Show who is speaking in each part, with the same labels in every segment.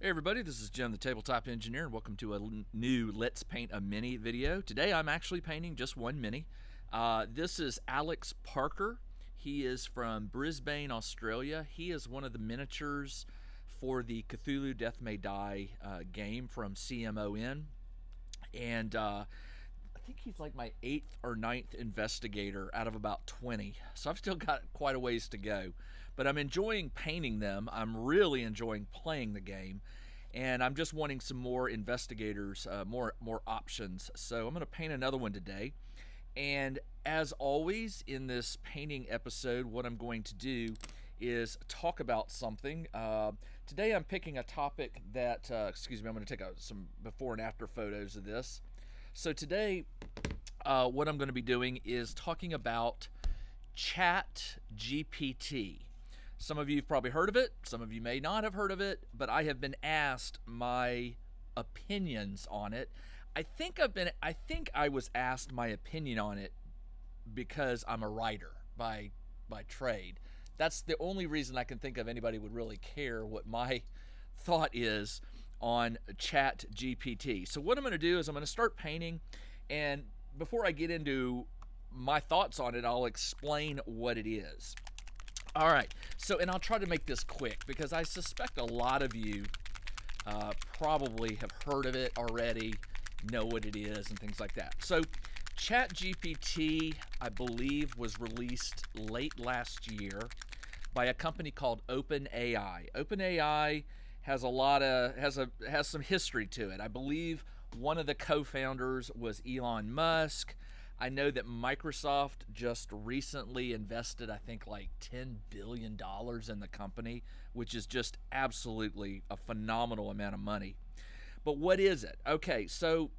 Speaker 1: Hey everybody, this is Jim the Tabletop Engineer, and welcome to a new Let's Paint a Mini video. Today I'm actually painting just one mini. This is Alex Parker. He is from Brisbane, Australia. He is one of the miniatures for the Cthulhu Death May Die game from CMON. And I think he's like my 8th or 9th investigator out of about 20. So I've still got quite a ways to go. But I'm enjoying painting them. I'm really enjoying playing the game. And I'm just wanting some more investigators, more options. So I'm going to paint another one today. And as always in this painting episode, what I'm going to do is talk about something. Today I'm picking a topic that, I'm going to take some before and after photos of this. So today, what I'm going to be doing is talking about ChatGPT. Some of you have probably heard of it, some of you may not have heard of it, but I have been asked my opinions on it. I think I was asked my opinion on it because I'm a writer by trade. That's the only reason I can think of anybody would really care what my thought is on ChatGPT. So what I'm going to do is I'm going to start painting, and before I get into my thoughts on it, I'll explain what it is. All right, so, and I'll try to make this quick because I suspect a lot of you probably have heard of it already, know what it is and things like that. So ChatGPT, I believe, was released late last year by a company called OpenAI. OpenAI has some history to it. I believe one of the co-founders was Elon Musk. I know that Microsoft just recently invested, I think, like $10 billion in the company, which is just absolutely a phenomenal amount of money. But what is it? Okay, so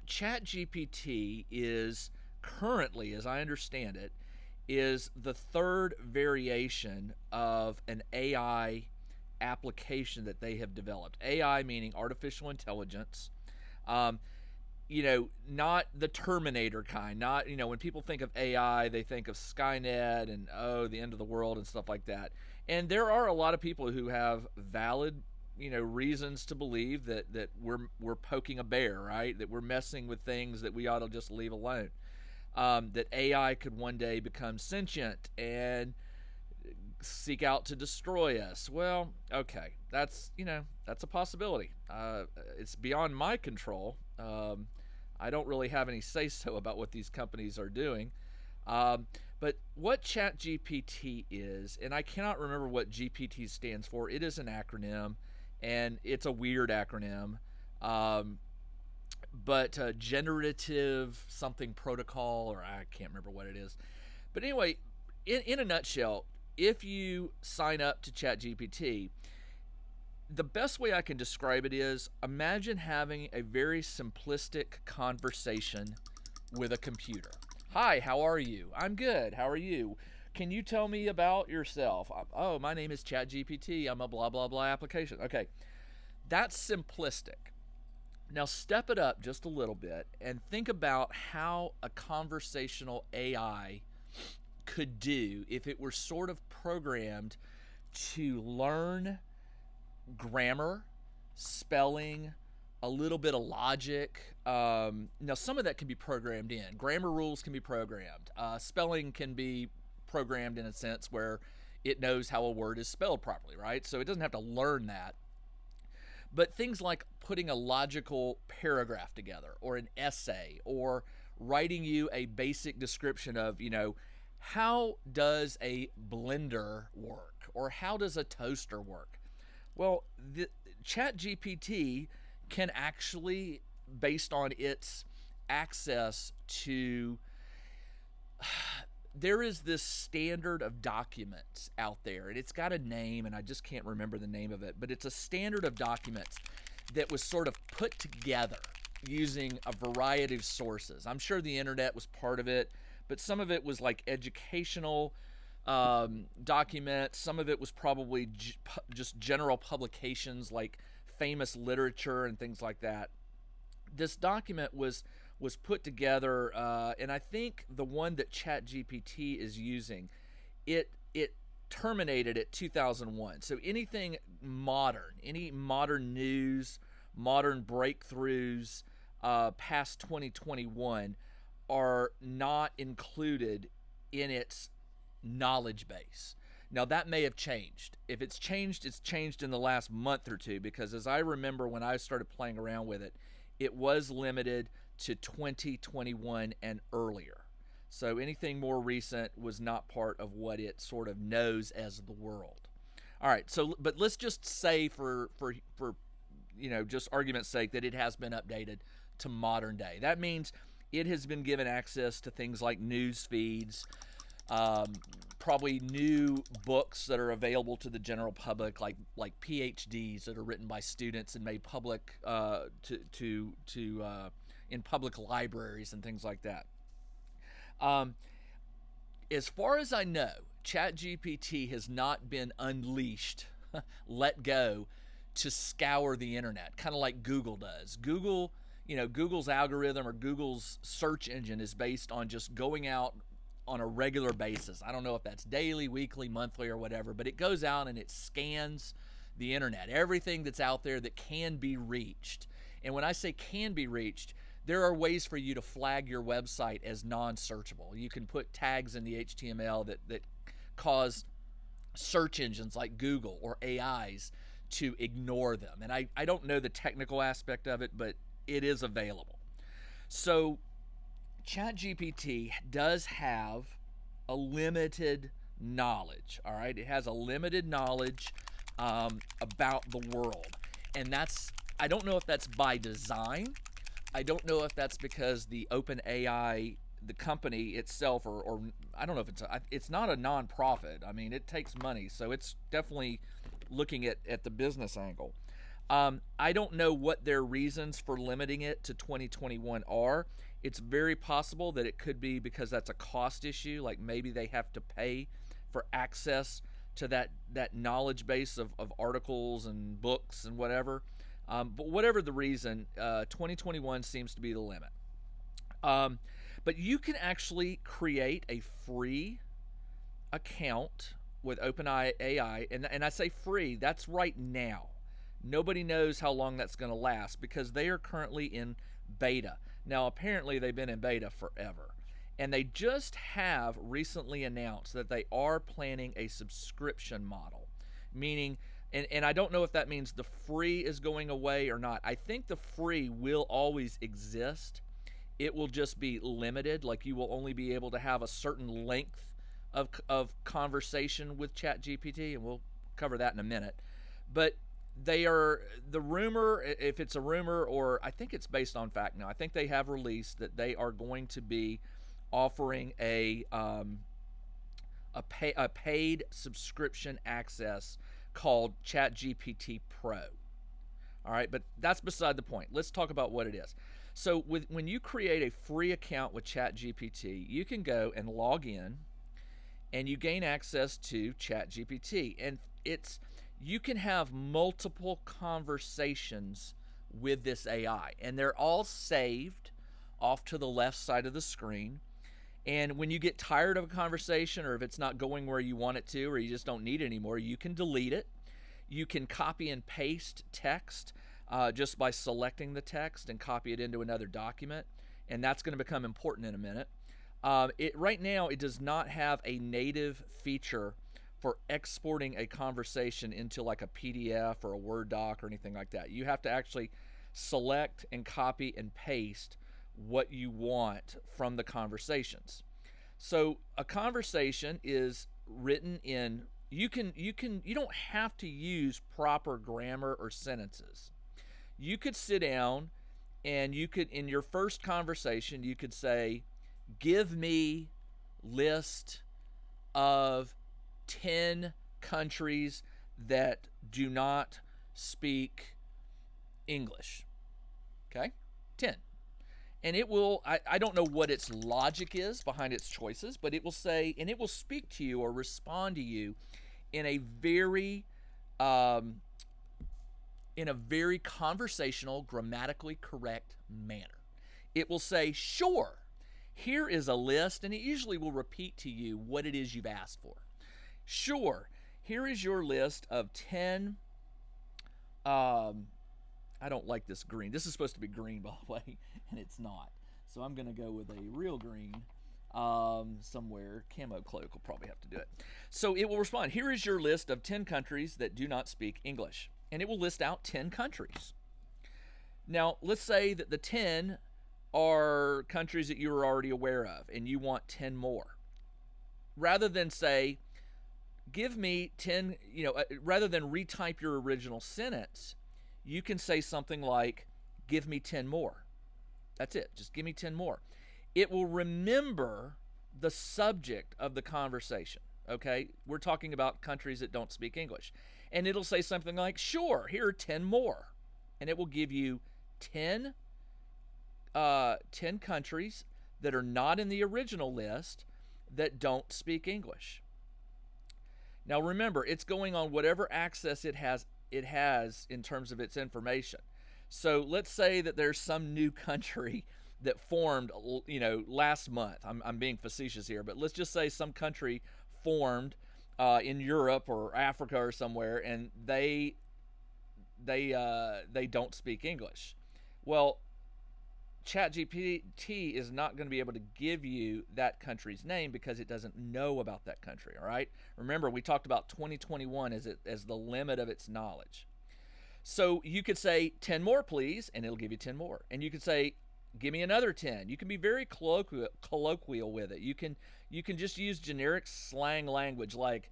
Speaker 1: ChatGPT is currently, as I understand it, is the third variation of an AI application that they have developed. AI meaning artificial intelligence. Not the Terminator kind. Not, when people think of AI, they think of Skynet and, the end of the world and stuff like that. And there are a lot of people who have valid, reasons to believe that we're poking a bear, right? That we're messing with things that we ought to just leave alone. That AI could one day become sentient and seek out to destroy us. Well, okay, that's a possibility. It's beyond my control. I don't really have any say-so about what these companies are doing. But what ChatGPT is, and I cannot remember what GPT stands for. It is an acronym, and it's a weird acronym. But generative something protocol, or I can't remember what it is. But anyway, in a nutshell, if you sign up to ChatGPT, the best way I can describe it is, imagine having a very simplistic conversation with a computer. Hi, how are you? I'm good. How are you? Can you tell me about yourself? Oh, my name is ChatGPT. I'm a blah, blah, blah application. Okay, that's simplistic. Now step it up just a little bit and think about how a conversational AI could do if it were sort of programmed to learn grammar, spelling, a little bit of logic. Now some of that can be programmed in. Grammar rules can be programmed. Spelling can be programmed in a sense where it knows how a word is spelled properly, right? So it doesn't have to learn that. But things like putting a logical paragraph together, or an essay, or writing you a basic description of, how does a blender work, or how does a toaster work? Well, the ChatGPT can actually, based on its access to, there is this standard of documents out there, and it's got a name, and I just can't remember the name of it, but it's a standard of documents that was sort of put together using a variety of sources. I'm sure the internet was part of it, but some of it was like educational documents. Some of it was probably just general publications like famous literature and things like that. This document was put together, and I think the one that ChatGPT is using, it terminated at 2001. So anything modern, any modern news, modern breakthroughs past 2021 are not included in its knowledge base. Now, that may have changed. If it's changed in the last month or two, because as I remember when I started playing around with it, it was limited to 2021 and earlier. So anything more recent was not part of what it sort of knows as the world. All right, so but let's just say for just argument's sake that it has been updated to modern day. That means it has been given access to things like news feeds, probably new books that are available to the general public, like PhDs that are written by students and made public in public libraries and things like that. As far as I know, ChatGPT has not been unleashed, let go, to scour the internet, kind of like Google does. Google's algorithm or Google's search engine is based on just going out on a regular basis. I don't know if that's daily, weekly, monthly, or whatever, but it goes out and it scans the internet, everything that's out there that can be reached. And when I say can be reached, there are ways for you to flag your website as non-searchable. You can put tags in the HTML that cause search engines like Google or AIs to ignore them. And I don't know the technical aspect of it, but it is available. So ChatGPT does have a limited knowledge, all right? It has a limited knowledge about the world. And I don't know if that's by design. I don't know if that's because the OpenAI, the company itself, or I don't know if it's not a nonprofit. I mean, it takes money, so it's definitely looking at the business angle. I don't know what their reasons for limiting it to 2021 are. It's very possible that it could be because that's a cost issue, like maybe they have to pay for access to that knowledge base of articles and books and whatever. But whatever the reason, 2021 seems to be the limit. But you can actually create a free account with OpenAI, and I say free, that's right now. Nobody knows how long that's going to last because they are currently in beta. Now, apparently they've been in beta forever. And they just have recently announced that they are planning a subscription model, meaning, and I don't know if that means the free is going away or not. I think the free will always exist. It will just be limited, like you will only be able to have a certain length of conversation with ChatGPT, and we'll cover that in a minute. But they are, the rumor, if it's a rumor, or I think it's based on fact now, I think they have released that they are going to be offering a paid subscription access called ChatGPT Pro. All right, but that's beside the point. Let's talk about what it is. So when you create a free account with ChatGPT, you can go and log in and you gain access to ChatGPT, and you can have multiple conversations with this AI, and they're all saved off to the left side of the screen. And when you get tired of a conversation, or if it's not going where you want it to, or you just don't need it anymore, you can delete it. You can copy and paste text just by selecting the text and copy it into another document, and that's going to become important in a minute. Right now, it does not have a native feature for exporting a conversation into like a PDF or a Word doc or anything like that. You have to actually select and copy and paste what you want from the conversations. So a conversation is written in, you don't have to use proper grammar or sentences. You could sit down and you could, in your first conversation, you could say, give me list of 10 countries that do not speak English. Okay? 10. And it will, I don't know what its logic is behind its choices, but it will say, and it will speak to you or respond to you in a very conversational, grammatically correct manner. It will say, sure, here is a list, and it usually will repeat to you what it is you've asked for. Sure, here is your list of 10. Um, I don't like this green. This is supposed to be green, by the way, and it's not. So I'm going to go with a real green somewhere. Camo cloak will probably have to do it. So it will respond, here is your list of 10 countries that do not speak English. And it will list out 10 countries. Now, let's say that the 10 are countries that you are already aware of, and you want 10 more. Rather than say, give me 10, rather than retype your original sentence, you can say something like, give me 10 more. That's it. Just give me 10 more. It will remember the subject of the conversation. Okay? We're talking about countries that don't speak English. And it'll say something like, sure, here are 10 more. And it will give you 10 countries that are not in the original list that don't speak English. Now remember, it's going on whatever access it has in terms of its information. So let's say that there's some new country that formed, last month. I'm being facetious here, but let's just say some country formed in Europe or Africa or somewhere, and they don't speak English. Well, ChatGPT is not going to be able to give you that country's name because it doesn't know about that country. All right. Remember, we talked about 2021 as the limit of its knowledge. So you could say 10 more, please, and it'll give you 10 more. And you could say, give me another 10. You can be very colloquial with it. You can just use generic slang language like,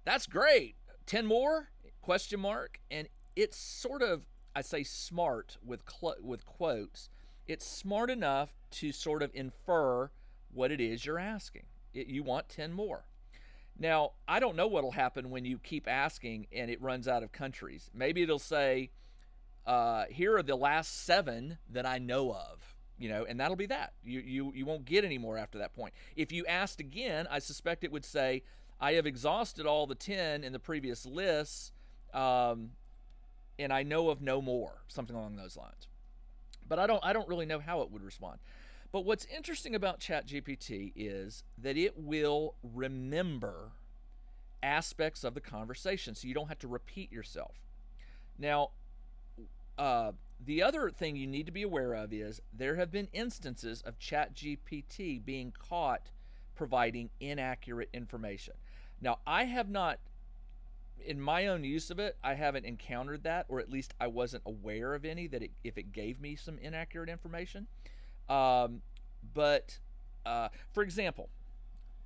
Speaker 1: that's great. 10 more? Question mark. And it's sort of, I say smart with quotes. It's smart enough to sort of infer what it is you're asking. You want 10 more. Now, I don't know what'll happen when you keep asking and it runs out of countries. Maybe it'll say, here are the last 7 that I know of, and that'll be that. You won't get any more after that point. If you asked again, I suspect it would say, I have exhausted all the 10 in the previous lists, and I know of no more, something along those lines. But I don't really know how it would respond. But what's interesting about ChatGPT is that it will remember aspects of the conversation, so you don't have to repeat yourself. Now, the other thing you need to be aware of is there have been instances of ChatGPT being caught providing inaccurate information. Now, I have not, in my own use of it, I haven't encountered that, or at least I wasn't aware of any if it gave me some inaccurate information. But for example,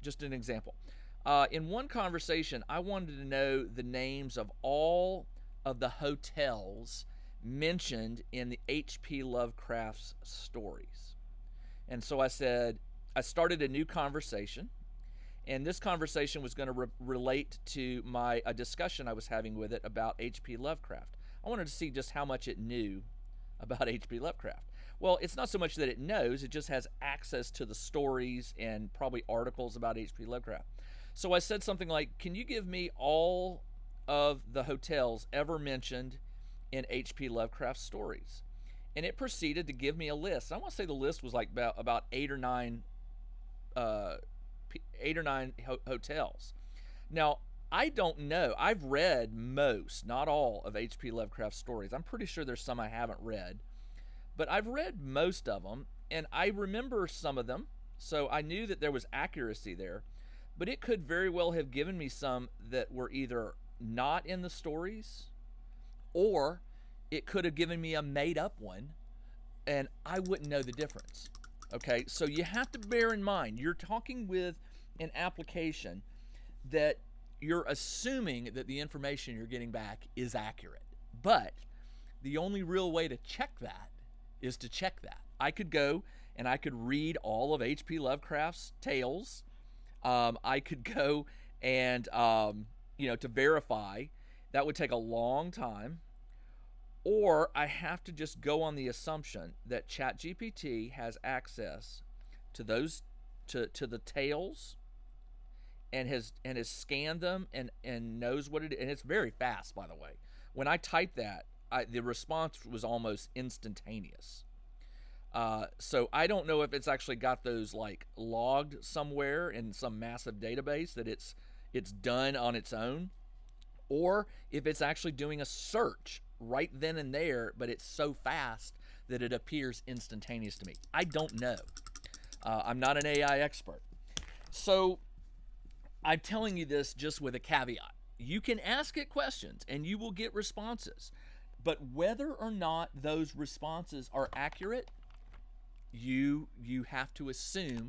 Speaker 1: just an example, in one conversation, I wanted to know the names of all of the hotels mentioned in the H.P. Lovecraft's stories. And so I started a new conversation, and this conversation was going to relate to a discussion I was having with it about H.P. Lovecraft. I wanted to see just how much it knew about H.P. Lovecraft. Well, it's not so much that it knows, it just has access to the stories and probably articles about H.P. Lovecraft. So I said something like, can you give me all of the hotels ever mentioned in H.P. Lovecraft stories? And it proceeded to give me a list. I want to say the list was like about 8 or 9 hotels. Now, I don't know. I've read most, not all, of H.P. Lovecraft stories. I'm pretty sure there's some I haven't read. But I've read most of them, and I remember some of them, so I knew that there was accuracy there. But it could very well have given me some that were either not in the stories, or it could have given me a made-up one, and I wouldn't know the difference. Okay, so you have to bear in mind, you're talking with an application that you're assuming that the information you're getting back is accurate. But the only real way to check that is to check that. I could go and I could read all of H.P. Lovecraft's tales. I could go and, to verify. That would take a long time. Or I have to just go on the assumption that ChatGPT has access to those, to the tales, and has scanned them and knows what it is. And it's very fast, by the way. When I typed that, the response was almost instantaneous. So I don't know if it's actually got those like logged somewhere in some massive database that it's it's done on its own, or if it's actually doing a search right then and there, but it's so fast that it appears instantaneous to me. I don't know. I'm not an AI expert. So I'm telling you this just with a caveat. You can ask it questions and you will get responses. But whether or not those responses are accurate, you have to assume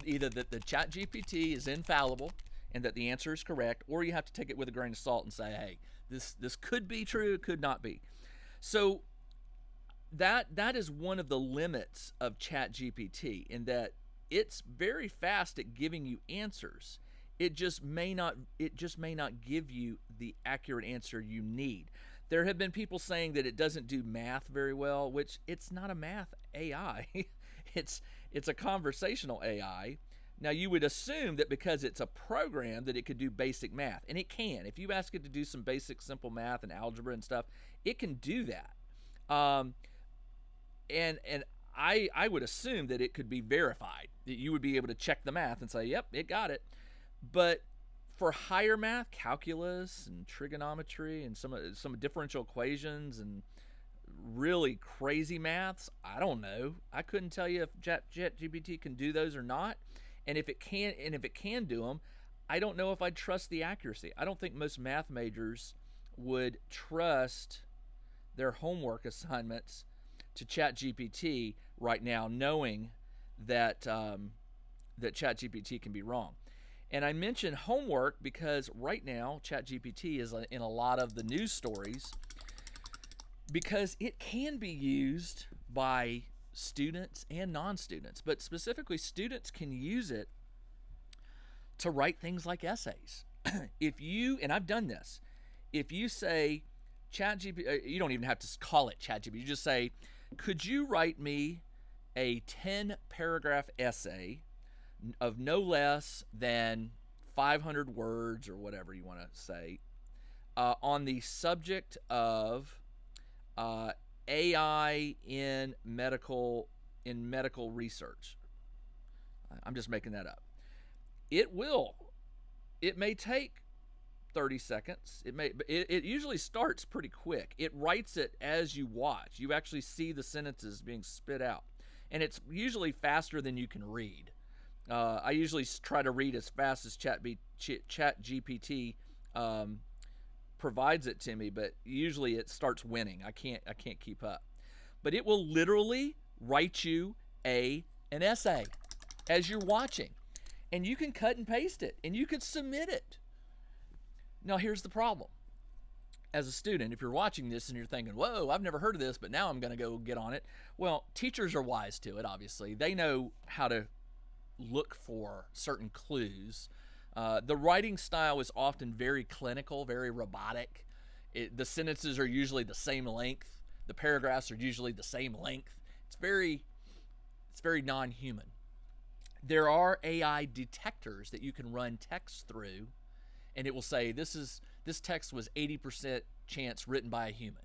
Speaker 1: either that the ChatGPT is infallible and that the answer is correct, or you have to take it with a grain of salt and say, hey, this could be true, it could not be. So that is one of the limits of ChatGPT, in that it's very fast at giving you answers. It just may not give you the accurate answer you need. There have been people saying that it doesn't do math very well, which it's not a math AI. it's a conversational AI. Now, you would assume that because it's a program that it could do basic math, and it can. If you ask it to do some basic simple math and algebra and stuff, it can do that. And I would assume that it could be verified, that you would be able to check the math and say, yep, it got it. But for higher math, calculus and trigonometry and some differential equations and really crazy maths, I don't know. I couldn't tell you if ChatGPT can do those or not. And if it can do them, I don't know if I'd trust the accuracy. I don't think most math majors would trust their homework assignments to ChatGPT right now, knowing that that ChatGPT can be wrong. And I mention homework because right now ChatGPT is in a lot of the news stories because it can be used by students and non-students, but specifically students can use it to write things like essays. And I've done this, if you say ChatGPT, you don't even have to call it ChatGPT, you just say, could you write me a 10-paragraph essay of no less than 500 words or whatever you want to say on the subject of AI in medical research. I'm just making that up. It may take 30 seconds. It usually starts pretty quick. It writes it as you watch. You actually see the sentences being spit out, and it's usually faster than you can read. I usually try to read as fast as ChatGPT provides it to me, but usually it starts winning. I can't keep up. But it will literally write you an essay as you're watching, and you can cut and paste it, and you can submit it. Now, here's the problem. As a student, if you're watching this and you're thinking, whoa, I've never heard of this, but now I'm going to go get on it. Well, teachers are wise to it, obviously. They know how to look for certain clues. The writing style is often very clinical, very robotic. The sentences are usually the same length. The paragraphs are usually the same length. It's very non-human. There are AI detectors that you can run text through, and it will say this text was 80% chance written by a human,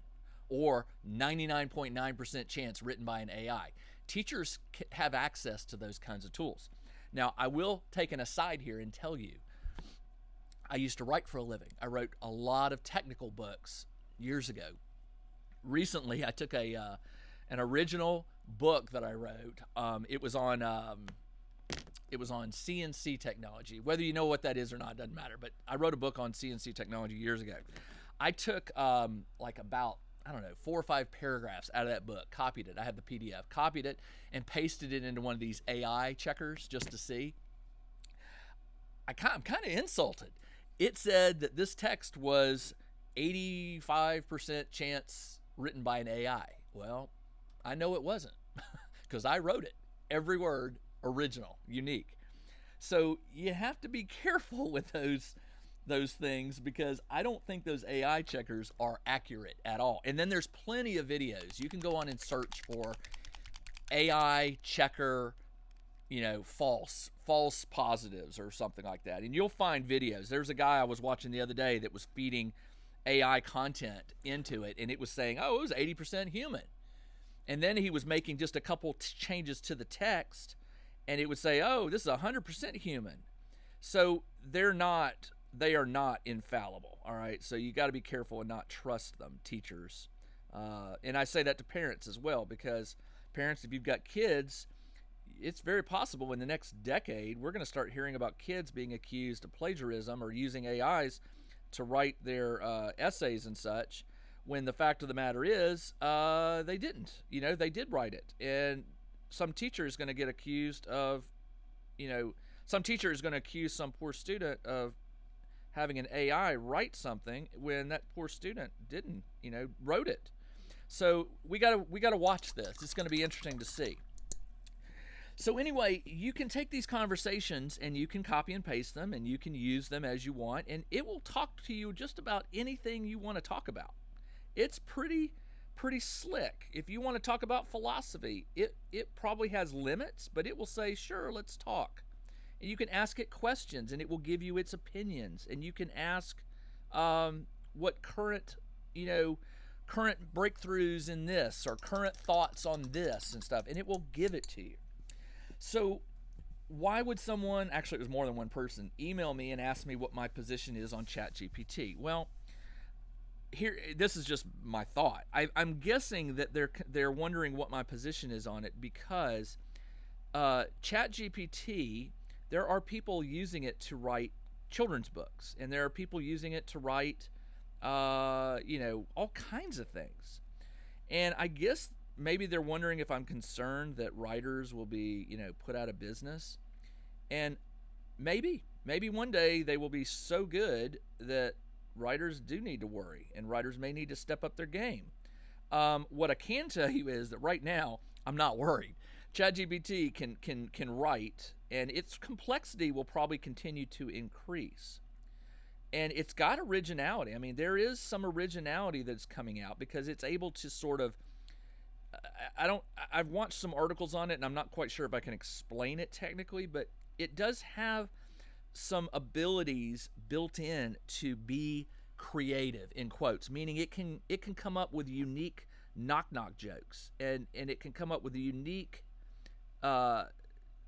Speaker 1: or 99.9% chance written by an AI. Teachers have access to those kinds of tools. Now, I will take an aside here and tell you, I used to write for a living. I wrote a lot of technical books years ago. Recently, I took an original book that I wrote. It was on CNC technology. Whether you know what that is or not doesn't matter. But I wrote a book on CNC technology years ago. I took about 4 or 5 paragraphs out of that book, copied it. I have the PDF, copied it, and pasted it into one of these AI checkers just to see. I'm kind of insulted. It said that this text was 85% chance written by an AI. Well, I know it wasn't because I wrote it. Every word original, unique. So you have to be careful with those things, because I don't think those AI checkers are accurate at all. And then there's plenty of videos. You can go on and search for AI checker, false positives or something like that, and you'll find videos. There's a guy I was watching the other day that was feeding AI content into it, and it was saying, oh, it was 80% human. And then he was making just a couple changes to the text, and it would say, oh, this is 100% human. So they are not infallible. All right. So you got to be careful and not trust them, teachers. And I say that to parents as well, because parents, if you've got kids, it's very possible in the next decade we're going to start hearing about kids being accused of plagiarism or using AIs to write their essays and such, when the fact of the matter is they didn't. They did write it. And some teacher is going to get accused of, some teacher is going to accuse some poor student of having an AI write something when that poor student didn't, wrote it. So we gotta watch this. It's going to be interesting to see. So anyway, you can take these conversations and you can copy and paste them and you can use them as you want, and it will talk to you just about anything you want to talk about. It's pretty slick. If you want to talk about philosophy, it probably has limits, but it will say, sure, let's talk. And you can ask it questions and it will give you its opinions, and you can ask what current breakthroughs in this or current thoughts on this and stuff, and it will give it to you. So why would someone, actually it was more than one person, email me and ask me what my position is on ChatGPT? Well, this is just my thought. I'm guessing that they're wondering what my position is on it because ChatGPT, there are people using it to write children's books, and there are people using it to write all kinds of things. And I guess maybe they're wondering if I'm concerned that writers will be, put out of business. And maybe one day they will be so good that writers do need to worry, and writers may need to step up their game. What I can tell you is that right now I'm not worried. ChatGPT can write, and its complexity will probably continue to increase. And it's got originality. I mean, there is some originality that's coming out because it's able to sort of, I've watched some articles on it and I'm not quite sure if I can explain it technically, but it does have some abilities built in to be creative, in quotes, meaning it can come up with unique knock jokes, and it can come up with unique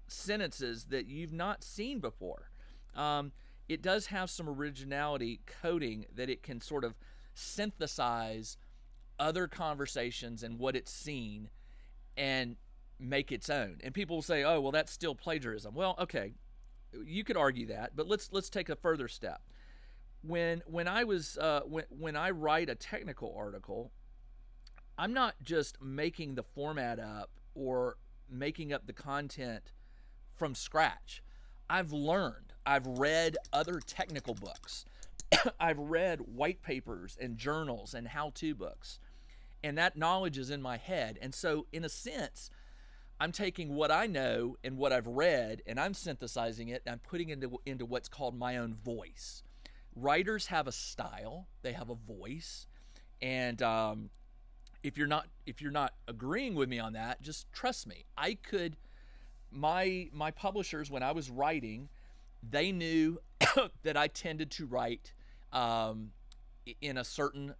Speaker 1: sentences that you've not seen before. It does have some originality coding that it can sort of synthesize other conversations and what it's seen and make its own. And people will say, oh, well, that's still plagiarism. Well, okay, you could argue that, but let's take a further step. When I write a technical article, I'm not just making the format up or making up the content from scratch. I've read other technical books. I've read white papers and journals and how-to books, and that knowledge is in my head. And so in a sense, I'm taking what I know and what I've read, and I'm synthesizing it, and I'm putting it into what's called my own voice. Writers have a style, they have a voice, and if you're not agreeing with me on that, just trust me. My publishers, when I was writing, they knew that I tended to write in a certain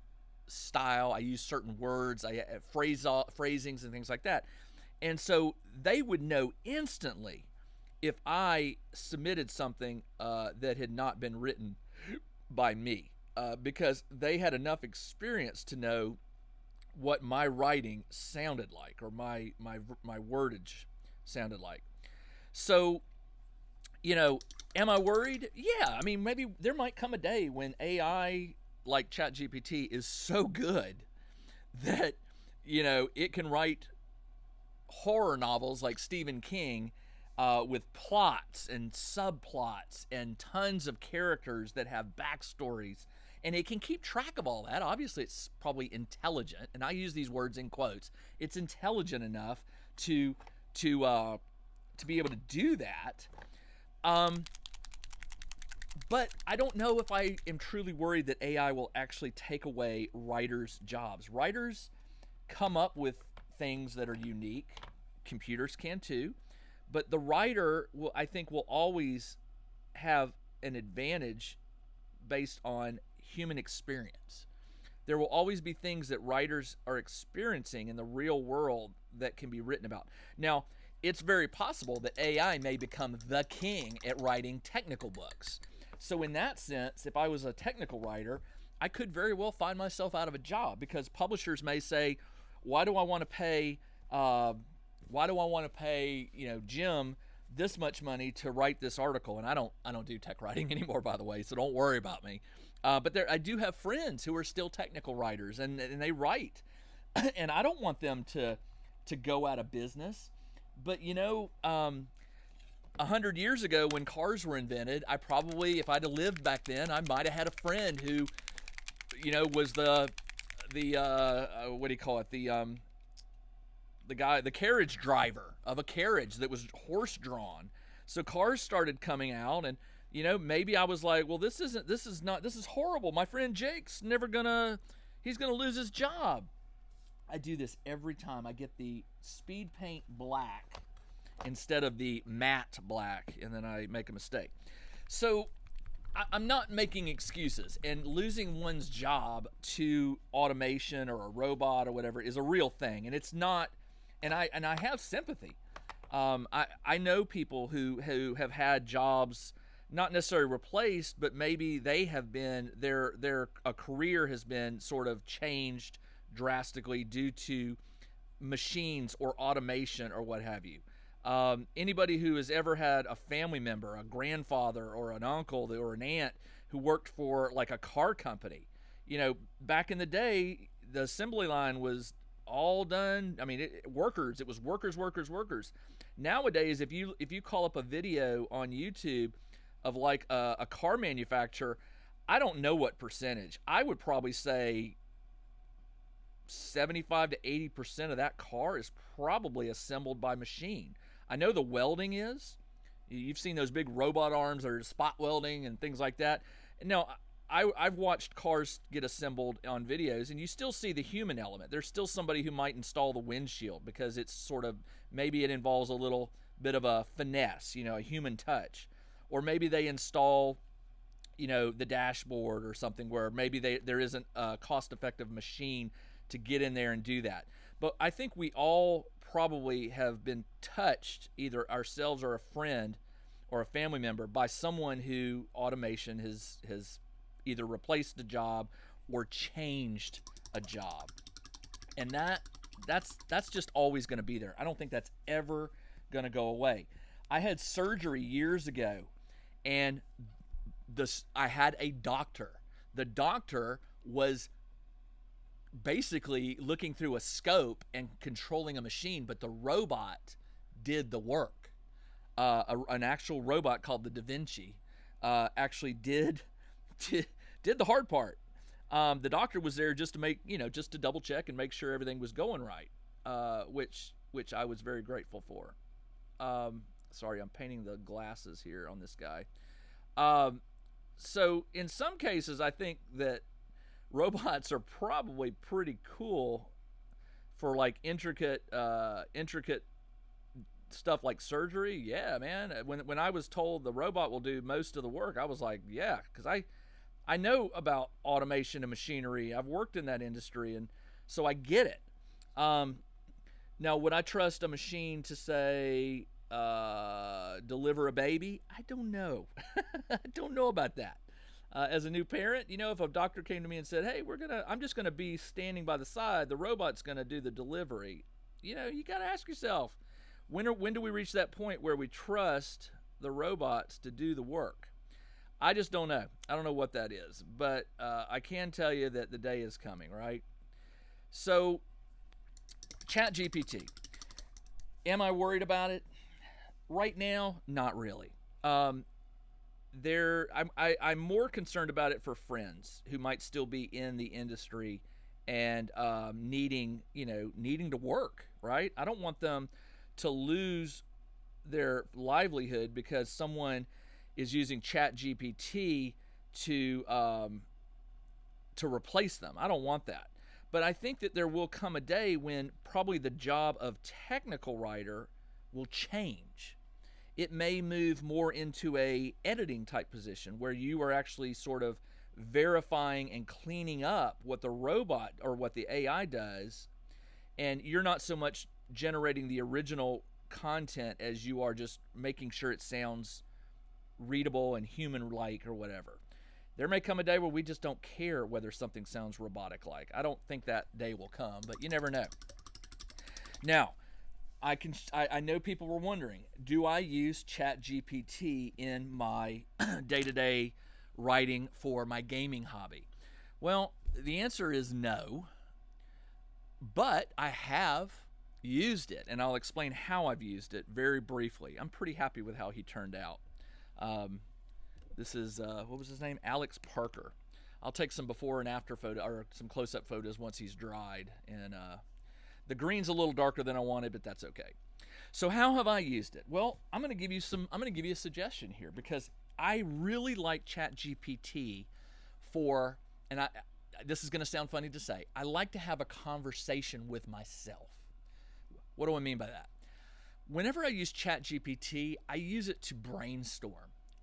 Speaker 1: style. I use certain words, phrasings and things like that. And so they would know instantly if I submitted something that had not been written by me, because they had enough experience to know what my writing sounded like, or my wordage sounded like. So, am I worried? Yeah. I mean, maybe there might come a day when AI like ChatGPT is so good that, it can write horror novels like Stephen King with plots and subplots and tons of characters that have backstories. And it can keep track of all that. Obviously, it's probably intelligent, and I use these words in quotes. It's intelligent enough to be able to do that. But I don't know if I am truly worried that AI will actually take away writers' jobs. Writers come up with things that are unique. Computers can too. But the writer, I think, will always have an advantage based on human experience. There will always be things that writers are experiencing in the real world that can be written about. Now, it's very possible that AI may become the king at writing technical books. So, in that sense, if I was a technical writer, I could very well find myself out of a job because publishers may say, "Why do I want to pay? Why do I want to pay? Jim this much money to write this article?" And I don't do tech writing anymore, by the way, so don't worry about me. But I do have friends who are still technical writers, and they write, and I don't want them to go out of business. But 100 years ago, when cars were invented, I probably, if I'd have lived back then, I might have had a friend who, was the what do you call it, the guy, the carriage driver of a carriage that was horse drawn. So cars started coming out, and maybe I was like, well, this is horrible. My friend Jake's he's gonna lose his job. I do this every time. I get the speed paint black instead of the matte black, and then I make a mistake. So I'm not making excuses, and losing one's job to automation or a robot or whatever is a real thing, and it's not. And I have sympathy. I know people who have had jobs not necessarily replaced, but maybe they have been their a career has been sort of changed drastically due to machines or automation or what have you. Anybody who has ever had a family member, a grandfather or an uncle or an aunt who worked for like a car company, back in the day, the assembly line was all done. I mean, it was workers. Nowadays, if you call up a video on YouTube of like a car manufacturer, I don't know what percentage. I would probably say 75 to 80% of that car is probably assembled by machine. I know the welding is. You've seen those big robot arms that are spot welding and things like that. Now, I've watched cars get assembled on videos, and you still see the human element. There's still somebody who might install the windshield because it's sort of, maybe it involves a little bit of a finesse, a human touch. Or maybe they install, the dashboard or something where maybe there isn't a cost-effective machine to get in there and do that. But I think we all probably have been touched, either ourselves or a friend or a family member, by someone who automation has either replaced a job or changed a job. And that's just always going to be there. I don't think that's ever going to go away. I had surgery years ago, and I had a doctor. The doctor was basically looking through a scope and controlling a machine, but the robot did the work. An actual robot called the Da Vinci actually did the hard part. The doctor was there just to just to double check and make sure everything was going right, which I was very grateful for. Sorry, I'm painting the glasses here on this guy. So in some cases, I think that robots are probably pretty cool for like intricate stuff like surgery. Yeah, man. When I was told the robot will do most of the work, I was like, yeah, because I know about automation and machinery. I've worked in that industry, and so I get it. Now, would I trust a machine to say deliver a baby? I don't know. I don't know about that. As a new parent, if a doctor came to me and said, "Hey, I'm just gonna be standing by the side. The robot's gonna do the delivery." You got to ask yourself, when do we reach that point where we trust the robots to do the work? I just don't know. I don't know what that is, but I can tell you that the day is coming, right? So, ChatGPT. Am I worried about it? Right now, not really. I'm more concerned about it for friends who might still be in the industry and needing to work, right? I don't want them to lose their livelihood because someone is using ChatGPT to replace them. I don't want that. But I think that there will come a day when probably the job of technical writer will change. It may move more into a editing type position where you are actually sort of verifying and cleaning up what the robot or what the AI does, and you're not so much generating the original content as you are just making sure it sounds readable and human-like or whatever. There may come a day where we just don't care whether something sounds robotic-like. I don't think that day will come, but you never know. Now, I know people were wondering, do I use ChatGPT in my day-to-day writing for my gaming hobby? Well, the answer is no, but I have used it, and I'll explain how I've used it very briefly. I'm pretty happy with how he turned out. This is, what was his name? Alex Parker. I'll take some before and after photo, or some close-up photos once he's dried, and the green's a little darker than I wanted, but that's okay. So how have I used it? Well, I'm going to give you a suggestion here, because I really like ChatGPT for, and this is going to sound funny to say, I like to have a conversation with myself. What do I mean by that? Whenever I use ChatGPT, I use it to brainstorm.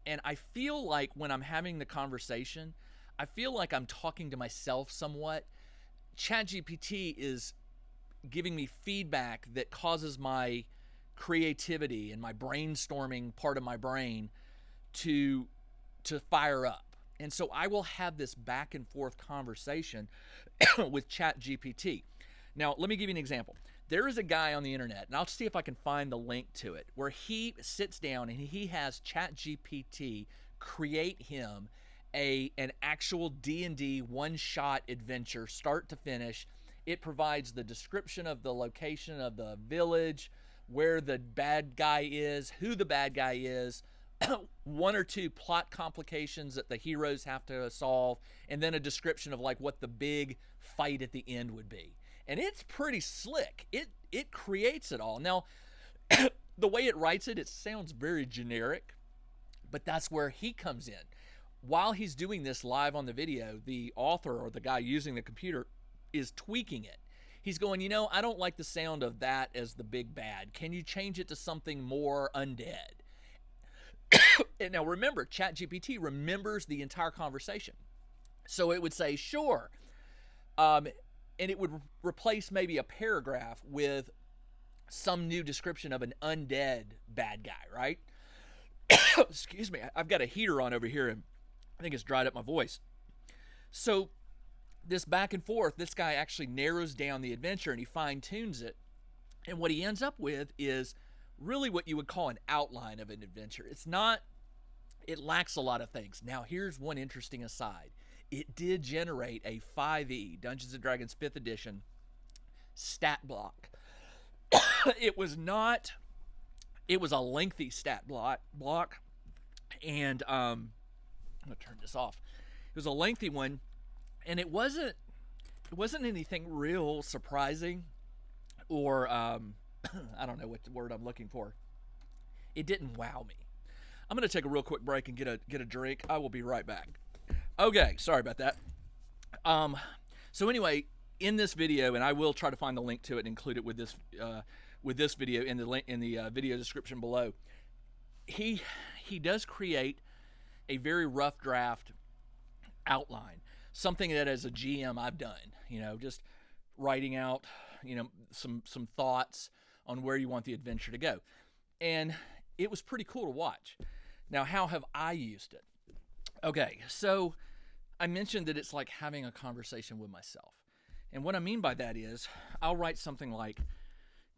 Speaker 1: And I feel like when I'm having the conversation, I feel like I'm talking to myself somewhat. ChatGPT is giving me feedback that causes my creativity and my brainstorming part of my brain to fire up. And so I will have this back and forth conversation with ChatGPT. Now, let me give you an example. There is a guy on the internet, and I'll see if I can find the link to it, where he sits down and he has ChatGPT create him an actual D&D one-shot adventure, start to finish. It provides the description of the location of the village, where the bad guy is, who the bad guy is, one or two plot complications that the heroes have to solve, and then a description of like what the big fight at the end would be. And it's pretty slick. It creates it all. Now, the way it writes it, it sounds very generic, but that's where he comes in. While he's doing this live on the video, the author or the guy using the computer is tweaking it. He's going, I don't like the sound of that as the big bad. Can you change it to something more undead? And now remember, ChatGPT remembers the entire conversation. So it would say, sure. And it would replace maybe a paragraph with some new description of an undead bad guy, right? Excuse me. I've got a heater on over here, and I think it's dried up my voice. So this back and forth, this guy actually narrows down the adventure and he fine-tunes it. And what he ends up with is really what you would call an outline of an adventure. It lacks a lot of things. Now, here's one interesting aside. It did generate a 5e, Dungeons & Dragons 5th edition, stat block. It was a lengthy stat block, and I'm going to turn this off. It was a lengthy one, and it wasn't anything real surprising, or I don't know what the word I'm looking for. It didn't wow me. I'm going to take a real quick break and get a drink. I will be right back. Okay, sorry about that. So anyway, in this video, and I will try to find the link to it and include it with this video in the video description below. He does create a very rough draft outline, something that as a GM I've done. Just writing out some thoughts on where you want the adventure to go, and it was pretty cool to watch. Now, how have I used it? Okay, so I mentioned that it's like having a conversation with myself. And what I mean by that is I'll write something like,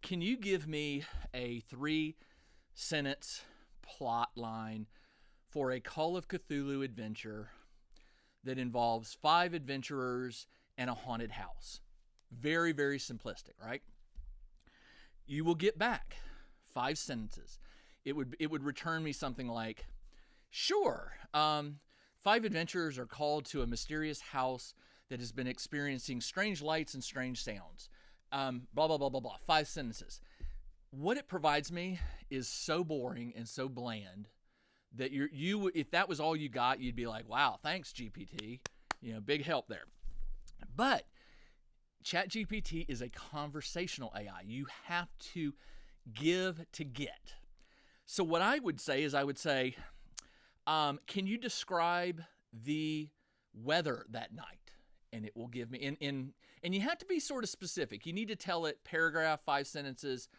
Speaker 1: can you give me a 3-sentence plot line for a Call of Cthulhu adventure that involves 5 adventurers and a haunted house? Very, very simplistic, right? You will get back 5 sentences. It would return me something like, sure, 5 adventurers are called to a mysterious house that has been experiencing strange lights and strange sounds. Blah, blah, blah, blah, blah. 5 sentences. What it provides me is so boring and so bland that you if that was all you got, you'd be like, wow, thanks, GPT. Big help there. But ChatGPT is a conversational AI. You have to give to get. So what I would say is can you describe the weather that night? And it will give me, and you have to be sort of specific. You need to tell it paragraph, 5 sentences.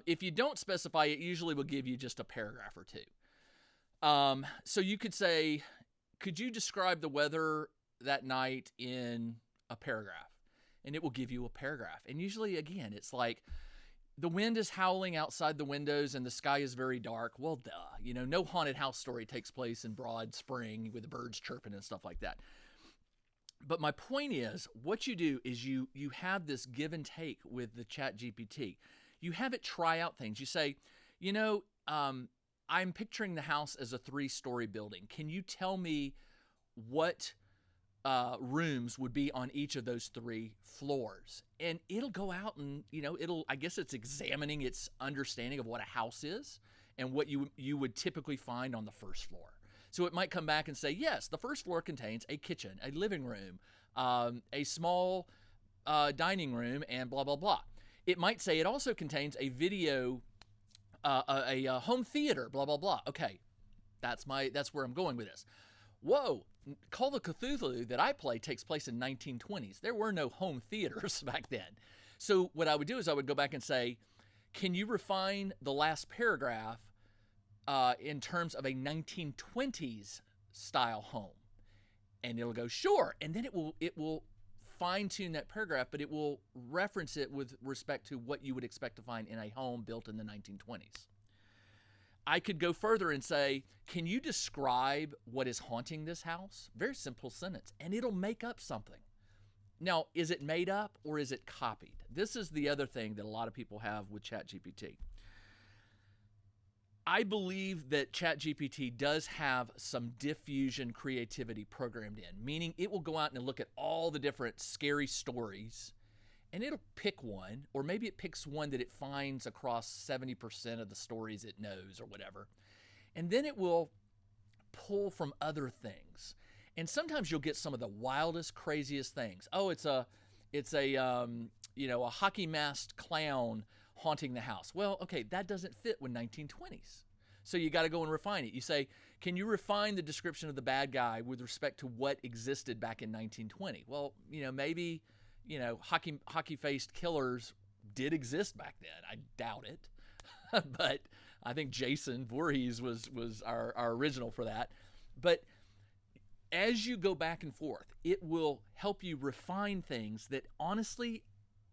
Speaker 1: If you don't specify, it usually will give you just a paragraph or two. So you could say, could you describe the weather that night in a paragraph? And it will give you a paragraph. And usually, again, it's like, the wind is howling outside the windows and the sky is very dark. Well, duh. No haunted house story takes place in broad spring with the birds chirping and stuff like that. But my point is, what you do is you have this give and take with the ChatGPT. You have it try out things. You say, I'm picturing the house as a 3-story building. Can you tell me what rooms would be on each of those 3 floors? And it'll go out and, I guess it's examining its understanding of what a house is and what you would typically find on the first floor. So it might come back and say, yes, the first floor contains a kitchen, a living room, a small dining room, and blah, blah, blah. It might say it also contains a video, a home theater, blah, blah, blah. Okay, that's where I'm going with this. Whoa, Call of Cthulhu that I play takes place in 1920s. There were no home theaters back then. So what I would do is I would go back and say, can you refine the last paragraph in terms of a 1920s style home? And it'll go, sure. And then it will fine tune that paragraph, but it will reference it with respect to what you would expect to find in a home built in the 1920s. I could go further and say, can you describe what is haunting this house? Very simple sentence. And it'll make up something. Now, is it made up or is it copied? This is the other thing that a lot of people have with ChatGPT. I believe that ChatGPT does have some diffusion creativity programmed in, meaning it will go out and look at all the different scary stories and it'll pick one, or maybe it picks one that it finds across 70% of the stories it knows or whatever. And then it will pull from other things. And sometimes you'll get some of the wildest, craziest things. Oh, it's a hockey masked clown haunting the house. Well, okay, that doesn't fit with 1920s. So you got to go and refine it. You say, can you refine the description of the bad guy with respect to what existed back in 1920? Well, maybe, hockey-faced killers did exist back then. I doubt it. But I think Jason Voorhees was our original for that. But as you go back and forth, it will help you refine things that honestly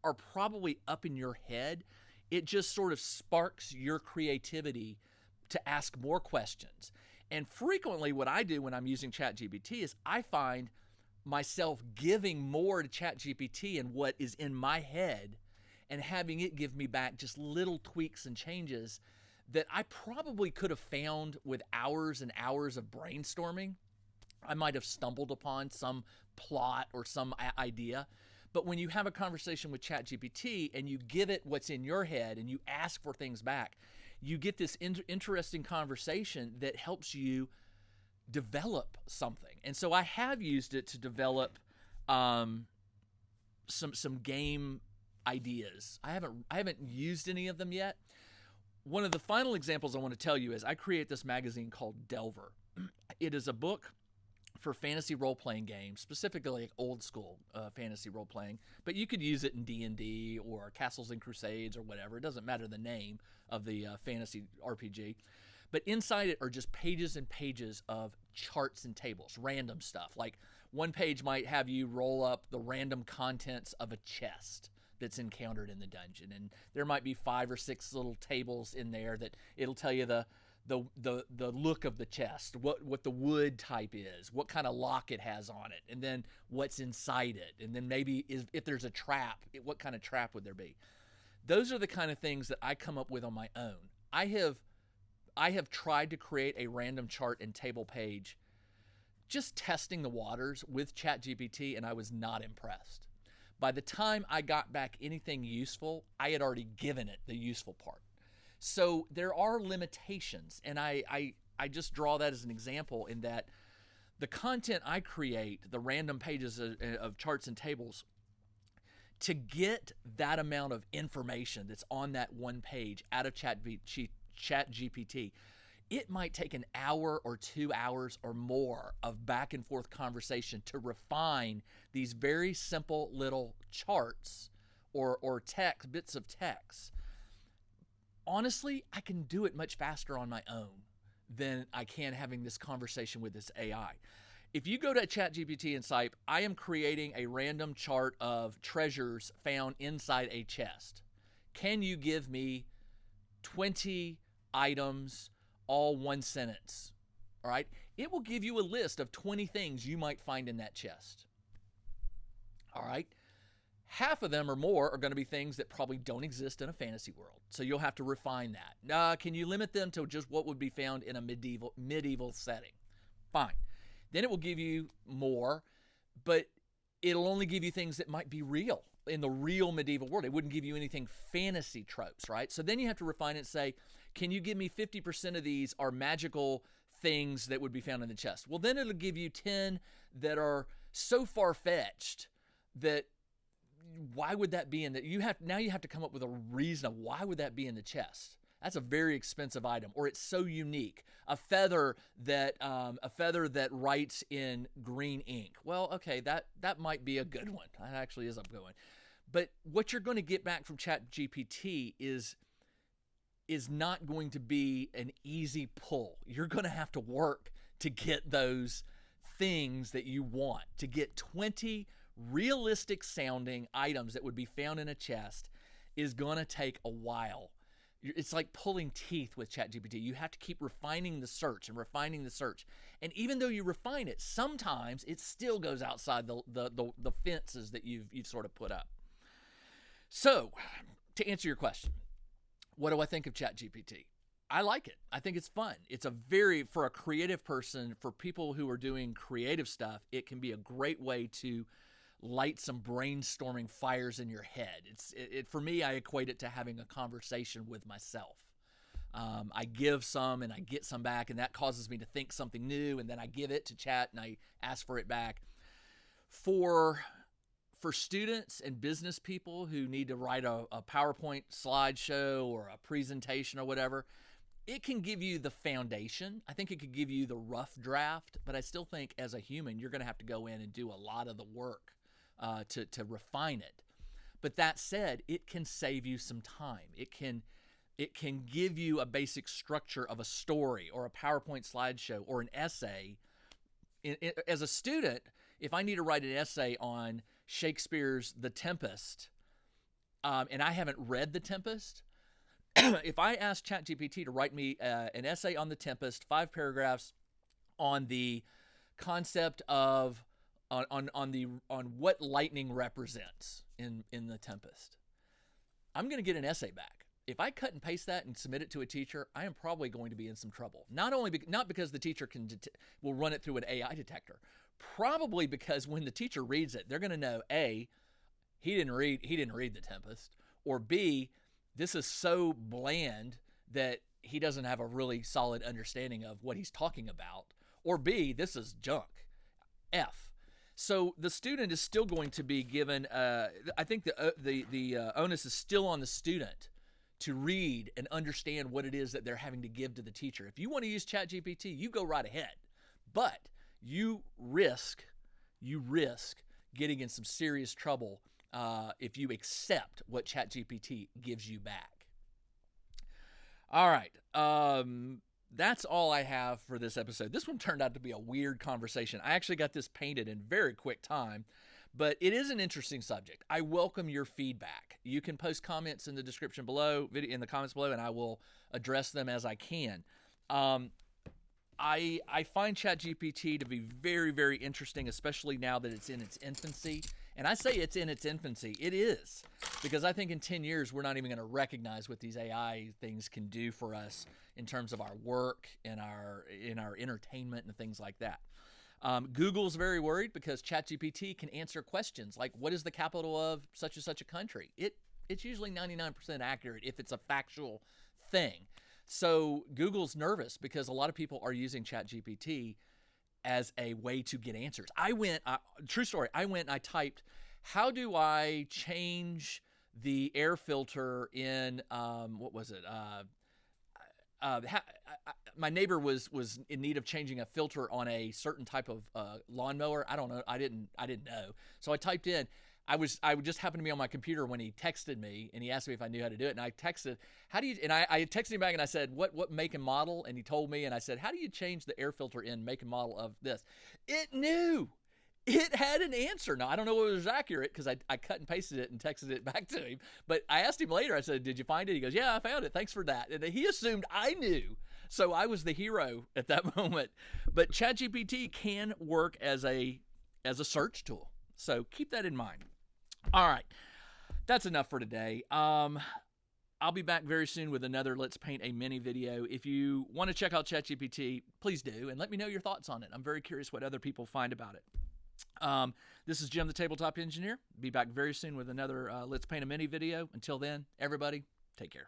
Speaker 1: are probably up in your head. It just sort of sparks your creativity to ask more questions. And frequently what I do when I'm using ChatGPT is I find myself giving more to ChatGPT and what is in my head and having it give me back just little tweaks and changes that I probably could have found with hours and hours of brainstorming. I might have stumbled upon some plot or some idea. But when you have a conversation with ChatGPT and you give it what's in your head and you ask for things back, you get this interesting conversation that helps you develop something. And so I have used it to develop some game ideas. I haven't used any of them yet. One of the final examples I want to tell you is I create this magazine called Delver. It is a book for fantasy role-playing games, specifically old school fantasy role-playing, but you could use it in D&D or Castles and Crusades or whatever. It doesn't matter the name of the fantasy RPG. But inside it are just pages and pages of charts and tables, random stuff. Like one page might have you roll up the random contents of a chest that's encountered in the dungeon. And there might be 5 or 6 little tables in there that it'll tell you the look of the chest, what the wood type is, what kind of lock it has on it, and then what's inside it. And then maybe if there's a trap, what kind of trap would there be? Those are the kind of things that I come up with on my own. I have tried to create a random chart and table page just testing the waters with ChatGPT, and I was not impressed. By the time I got back anything useful, I had already given it the useful part. So there are limitations, and I just draw that as an example in that the content I create, the random pages of charts and tables, to get that amount of information that's on that one page out of ChatGPT, it might take an hour or 2 hours or more of back and forth conversation to refine these very simple little charts or text, bits of text. honestly, I can do it much faster on my own than I can having this conversation with this AI. If you go to ChatGPT and type, I am creating a random chart of treasures found inside a chest. Can you give me 20 items, all one sentence? All right. It will give you a list of 20 things you might find in that chest. All right. Half of them or more are going to be things that probably don't exist in a fantasy world. So you'll have to refine that. Can you limit them to just what would be found in a medieval setting? Fine. Then it will give you more, but it'll only give you things that might be real in the real medieval world. It wouldn't give you anything fantasy tropes, right? So then you have to refine it and say, can you give me 50% of these are magical things that would be found in the chest? Well, then it'll give you 10 that are so far-fetched that why would that be in that? You have to come up with a reason of why would that be in the chest. That's a very expensive item, or it's so unique. A feather that writes in green ink. Well, okay, that might be a good one. That actually is a good one. But what you're going to get back from ChatGPT is not going to be an easy pull. You're going to have to work to get those things that you want, to get 20 realistic sounding items that would be found in a chest is going to take a while. It's like pulling teeth with ChatGPT. You have to keep refining the search and refining the search. And even though you refine it, sometimes it still goes outside the fences that you've sort of put up. So, to answer your question, what do I think of ChatGPT? I like it. I think it's fun. It's for a creative person, for people who are doing creative stuff, it can be a great way to light some brainstorming fires in your head. For me, I equate it to having a conversation with myself. I give some and I get some back, and that causes me to think something new, and then I give it to Chat and I ask for it back. For students and business people who need to write a PowerPoint slideshow or a presentation or whatever, it can give you the foundation. I think it could give you the rough draft, but I still think as a human, you're going to have to go in and do a lot of the work to refine it. But that said, it can save you some time. It can give you a basic structure of a story or a PowerPoint slideshow or an essay. As a student, if I need to write an essay on Shakespeare's The Tempest, and I haven't read The Tempest, if I ask ChatGPT to write me an essay on The Tempest, 5 paragraphs on the concept of on what lightning represents in The Tempest, I'm going to get an essay back. If I cut and paste that and submit it to a teacher, I am probably going to be in some trouble. Not because the teacher will run it through an AI detector, probably because when the teacher reads it, they're going to know A, he didn't read The Tempest, or B, this is so bland that he doesn't have a really solid understanding of what he's talking about, or B, this is junk. F. So the student is still going to be given. I think the onus is still on the student to read and understand what it is that they're having to give to the teacher. If you want to use ChatGPT, you go right ahead, but you risk getting in some serious trouble if you accept what ChatGPT gives you back. All right. That's all I have for this episode. This one turned out to be a weird conversation. I actually got this painted in very quick time, but it is an interesting subject. I welcome your feedback. You can post comments in the description below, in the comments below, and I will address them as I can. I find ChatGPT to be very, very interesting, especially now that it's in its infancy. And I say it's in its infancy. It is, because I think in 10 years, we're not even going to recognize what these AI things can do for us in terms of our work and our entertainment and things like that. Google's very worried because ChatGPT can answer questions like, what is the capital of such and such a country? It's usually 99% accurate if it's a factual thing. So Google's nervous because a lot of people are using ChatGPT as a way to get answers. True story, I went and I typed, how do I change the air filter in, my neighbor was in need of changing a filter on a certain type of lawnmower. I don't know. I didn't know. So I typed in, I would just happen to be on my computer when he texted me, and he asked me if I knew how to do it. And I texted, how do you, and I texted him back and I said, what make and model? And he told me, and I said, how do you change the air filter in make and model of this? It knew. It had an answer. Now, I don't know if it was accurate because I cut and pasted it and texted it back to him. But I asked him later, I said, did you find it? He goes, yeah, I found it. Thanks for that. And he assumed I knew. So I was the hero at that moment. But ChatGPT can work as a search tool. So keep that in mind. All right. That's enough for today. I'll be back very soon with another Let's Paint a Mini video. If you want to check out ChatGPT, please do, and let me know your thoughts on it. I'm very curious what other people find about it. This is Jim, the Tabletop Engineer. Be back very soon with another Let's Paint a Mini video. Until then, everybody, take care.